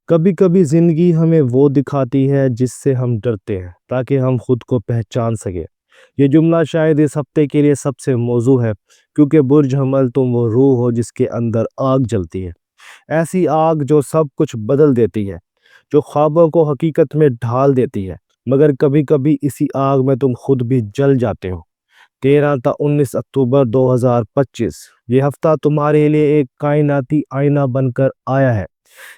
کبھی کبھی زندگی ہمیں وہ دکھاتی ہے جس سے ہم ڈرتے ہیں تاکہ ہم خود کو پہچان سکیں۔ یہ جملہ شاید اس ہفتے کے لیے سب سے موزوں ہے، کیونکہ برج حمل تم وہ روح ہو جس کے اندر آگ جلتی ہے، ایسی آگ جو سب کچھ بدل دیتی ہے، جو خوابوں کو حقیقت میں ڈھال دیتی ہے۔ مگر کبھی کبھی اسی آگ میں تم خود بھی جل جاتے ہو۔ 13 تا 19 اکتوبر 2025 یہ ہفتہ تمہارے لیے ایک کائناتی آئینہ بن کر آیا ہے۔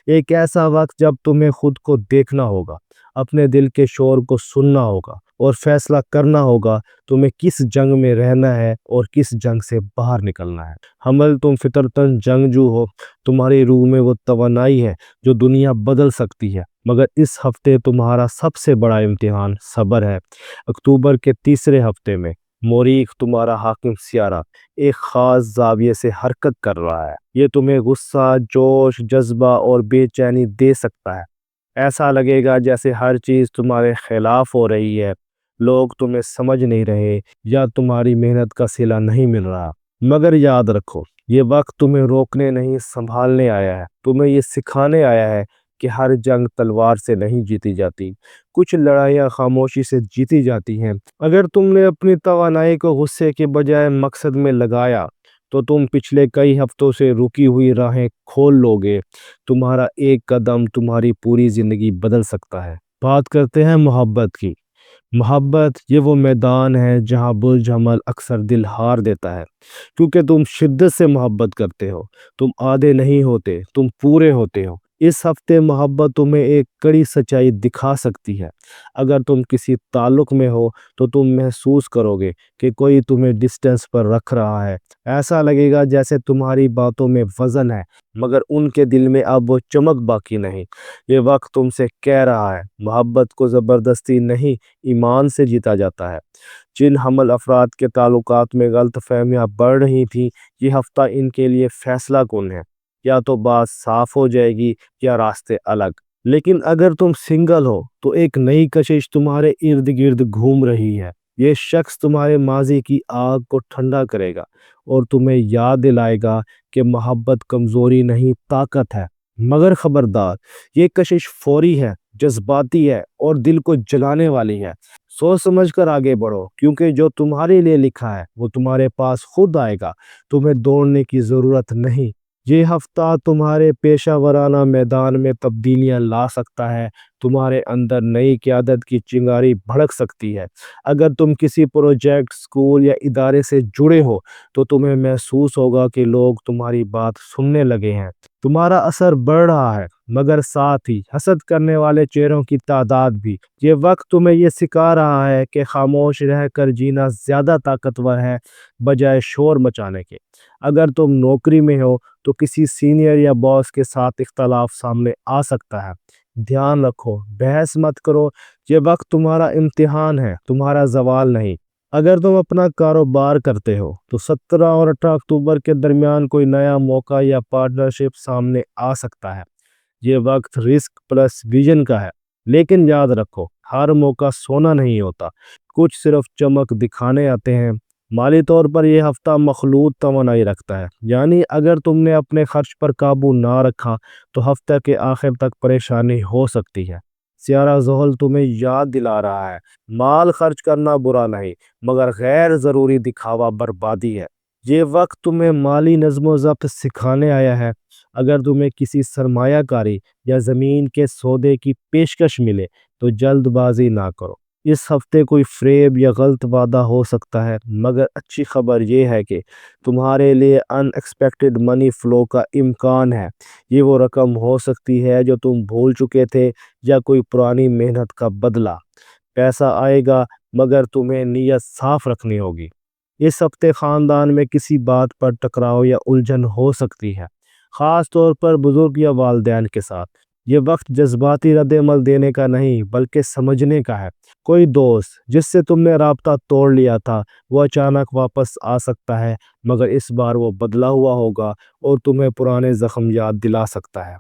ایک ایسا وقت جب تمہیں خود کو دیکھنا ہوگا، اپنے دل کے شور کو سننا ہوگا اور فیصلہ کرنا ہوگا تمہیں کس جنگ میں رہنا ہے اور کس جنگ سے باہر نکلنا ہے۔ حمل تم فطرتاً جنگجو ہو، تمہاری روح میں وہ توانائی ہے جو دنیا بدل سکتی ہے، مگر اس ہفتے تمہارا سب سے بڑا امتحان صبر ہے۔ اکتوبر کے تیسرے ہفتے میں موریخ تمہارا حاکم سیارہ ایک خاص زاویے سے حرکت کر رہا ہے۔ یہ تمہیں غصہ، جوش، جذبہ اور بے چینی دے سکتا ہے۔ ایسا لگے گا جیسے ہر چیز تمہارے خلاف ہو رہی ہے، لوگ تمہیں سمجھ نہیں رہے یا تمہاری محنت کا صلہ نہیں مل رہا۔ مگر یاد رکھو، یہ وقت تمہیں روکنے نہیں سنبھالنے آیا ہے۔ تمہیں یہ سکھانے آیا ہے کہ ہر جنگ تلوار سے نہیں جیتی جاتی، کچھ لڑائیاں خاموشی سے جیتی جاتی ہیں۔ اگر تم نے اپنی توانائی کو غصے کے بجائے مقصد میں لگایا تو تم پچھلے کئی ہفتوں سے رکی ہوئی راہیں کھول لوگے۔ تمہارا ایک قدم تمہاری پوری زندگی بدل سکتا ہے۔ بات کرتے ہیں محبت کی۔ محبت یہ وہ میدان ہے جہاں برج حمل اکثر دل ہار دیتا ہے، کیونکہ تم شدت سے محبت کرتے ہو۔ تم آدھے نہیں ہوتے، تم پورے ہوتے ہو۔ اس ہفتے محبت تمہیں ایک کڑی سچائی دکھا سکتی ہے۔ اگر تم کسی تعلق میں ہو تو تم محسوس کرو گے کہ کوئی تمہیں ڈسٹنس پر رکھ رہا ہے۔ ایسا لگے گا جیسے تمہاری باتوں میں وزن ہے، مگر ان کے دل میں اب وہ چمک باقی نہیں۔ یہ وقت تم سے کہہ رہا ہے، محبت کو زبردستی نہیں، ایمان سے جیتا جاتا ہے۔ جن حمل افراد کے تعلقات میں غلط فہمیاں بڑھ رہی تھیں، یہ ہفتہ ان کے لیے فیصلہ کن ہے۔ یا تو بات صاف ہو جائے گی یا راستے الگ۔ لیکن اگر تم سنگل ہو تو ایک نئی کشش تمہارے ارد گرد گھوم رہی ہے۔ یہ شخص تمہارے ماضی کی آگ کو ٹھنڈا کرے گا اور تمہیں یاد دلائے گا کہ محبت کمزوری نہیں، طاقت ہے۔ مگر خبردار، یہ کشش فوری ہے، جذباتی ہے اور دل کو جلانے والی ہے۔ سوچ سمجھ کر آگے بڑھو، کیونکہ جو تمہارے لیے لکھا ہے وہ تمہارے پاس خود آئے گا۔ تمہیں دوڑنے کی ضرورت نہیں۔ یہ ہفتہ تمہارے پیشہ ورانہ میدان میں تبدیلیاں لا سکتا ہے۔ تمہارے اندر نئی قیادت کی چنگاری بھڑک سکتی ہے۔ اگر تم کسی پروجیکٹ، اسکول یا ادارے سے جڑے ہو تو تمہیں محسوس ہوگا کہ لوگ تمہاری بات سننے لگے ہیں۔ تمہارا اثر بڑھ رہا ہے، مگر ساتھ ہی حسد کرنے والے چہروں کی تعداد بھی۔ یہ وقت تمہیں یہ سکھا رہا ہے کہ خاموش رہ کر جینا زیادہ طاقتور ہے بجائے شور مچانے کے۔ اگر تم نوکری میں ہو تو کسی سینئر یا باس کے ساتھ اختلاف سامنے آ سکتا ہے۔ دھیان رکھو، بحث مت کرو۔ یہ وقت تمہارا امتحان ہے، تمہارا زوال نہیں۔ اگر تم اپنا کاروبار کرتے ہو تو 17 اور 18 اکتوبر کے درمیان کوئی نیا موقع یا پارٹنرشپ سامنے آ سکتا ہے۔ یہ وقت رسک پلس ویژن کا ہے، لیکن یاد رکھو، ہر موقع سونا نہیں ہوتا، کچھ صرف چمک دکھانے آتے ہیں۔ مالی طور پر یہ ہفتہ مخلوط توانائی رکھتا ہے، یعنی اگر تم نے اپنے خرچ پر قابو نہ رکھا تو ہفتہ کے آخر تک پریشانی ہو سکتی ہے۔ سیارہ زحل تمہیں یاد دلا رہا ہے، مال خرچ کرنا برا نہیں، مگر غیر ضروری دکھاوا بربادی ہے۔ یہ وقت تمہیں مالی نظم و ضبط سکھانے آیا ہے۔ اگر تمہیں کسی سرمایہ کاری یا زمین کے سودے کی پیشکش ملے تو جلد بازی نہ کرو۔ اس ہفتے کوئی فریب یا غلط وعدہ ہو سکتا ہے، مگر اچھی خبر یہ ہے کہ تمہارے لیے ان ایکسپیکٹڈ منی فلو کا امکان ہے۔ یہ وہ رقم ہو سکتی ہے جو تم بھول چکے تھے یا کوئی پرانی محنت کا بدلہ۔ پیسہ آئے گا، مگر تمہیں نیت صاف رکھنی ہوگی۔ اس ہفتے خاندان میں کسی بات پر ٹکراؤ یا الجھن ہو سکتی ہے، خاص طور پر بزرگ یا والدین کے ساتھ۔ یہ وقت جذباتی رد عمل دینے کا نہیں بلکہ سمجھنے کا ہے۔ کوئی دوست جس سے تم نے رابطہ توڑ لیا تھا وہ اچانک واپس آ سکتا ہے، مگر اس بار وہ بدلا ہوا ہوگا اور تمہیں پرانے زخم یاد دلا سکتا ہے۔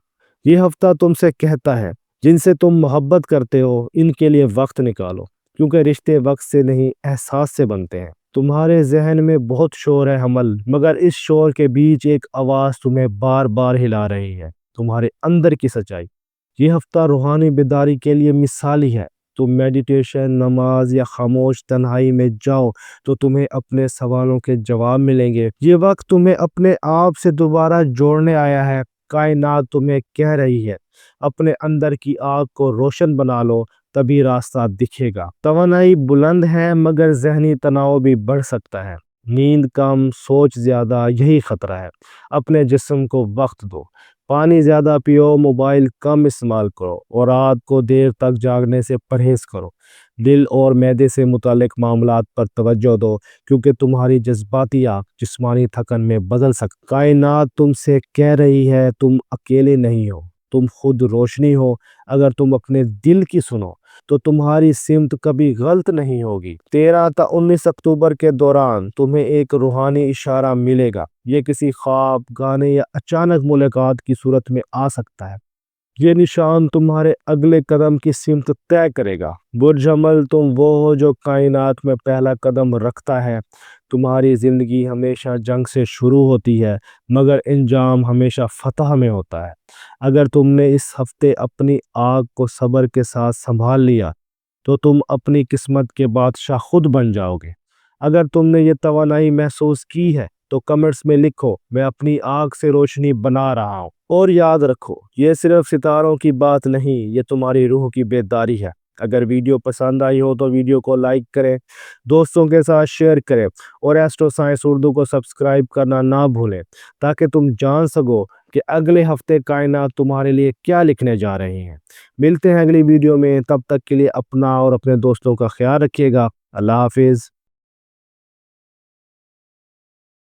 یہ ہفتہ تم سے کہتا ہے، جن سے تم محبت کرتے ہو ان کے لیے وقت نکالو، کیونکہ رشتے وقت سے نہیں، احساس سے بنتے ہیں۔ تمہارے ذہن میں بہت شور ہے حمل، مگر اس شور کے بیچ ایک آواز تمہیں بار بار ہلا رہی ہے، تمہارے اندر کی سچائی۔ یہ ہفتہ روحانی بیداری کے لیے مثالی ہے۔ تم میڈیٹیشن، نماز یا خاموش تنہائی میں جاؤ تو تمہیں اپنے سوالوں کے جواب ملیں گے۔ یہ وقت تمہیں اپنے آپ سے دوبارہ جوڑنے آیا ہے۔ کائنات تمہیں کہہ رہی ہے اپنے اندر کی آگ کو روشن بنا لو، تبھی راستہ دکھے گا۔ توانائی بلند ہے مگر ذہنی تناؤ بھی بڑھ سکتا ہے۔ نیند کم، سوچ زیادہ، یہی خطرہ ہے۔ اپنے جسم کو وقت دو، پانی زیادہ پیو، موبائل کم استعمال کرو اور رات کو دیر تک جاگنے سے پرہیز کرو۔ دل اور معدے سے متعلق معاملات پر توجہ دو، کیونکہ تمہاری جذباتی آگ جسمانی تھکن میں بدل سکتی۔ کائنات تم سے کہہ رہی ہے تم اکیلے نہیں ہو، تم خود روشنی ہو۔ اگر تم اپنے دل کی سنو تو تمہاری سمت کبھی غلط نہیں ہوگی۔ 13 تا 19 اکتوبر کے دوران تمہیں ایک روحانی اشارہ ملے گا۔ یہ کسی خواب، گانے یا اچانک ملاقات کی صورت میں آ سکتا ہے۔ یہ نشان تمہارے اگلے قدم کی سمت طے کرے گا۔ برج حمل، تم وہ ہو جو کائنات میں پہلا قدم رکھتا ہے۔ تمہاری زندگی ہمیشہ جنگ سے شروع ہوتی ہے مگر انجام ہمیشہ فتح میں ہوتا ہے۔ اگر تم نے اس ہفتے اپنی آگ کو صبر کے ساتھ سنبھال لیا تو تم اپنی قسمت کے بادشاہ خود بن جاؤ گے۔ اگر تم نے یہ توانائی محسوس کی ہے تو کمنٹس میں لکھو میں اپنی آگ سے روشنی بنا رہا ہوں۔ اور یاد رکھو یہ صرف ستاروں کی بات نہیں، یہ تمہاری روح کی بیداری ہے۔ اگر ویڈیو پسند آئی ہو تو ویڈیو کو لائک کریں، دوستوں کے ساتھ شیئر کریں اور ایسٹرو سائنس اردو کو سبسکرائب کرنا نہ بھولیں تاکہ تم جان سکو کہ اگلے ہفتے کائنات تمہارے لیے کیا لکھنے جا رہے ہیں۔ ملتے ہیں اگلی ویڈیو میں، تب تک کے لیے اپنا اور اپنے دوستوں کا خیال رکھیے گا۔ اللہ حافظ۔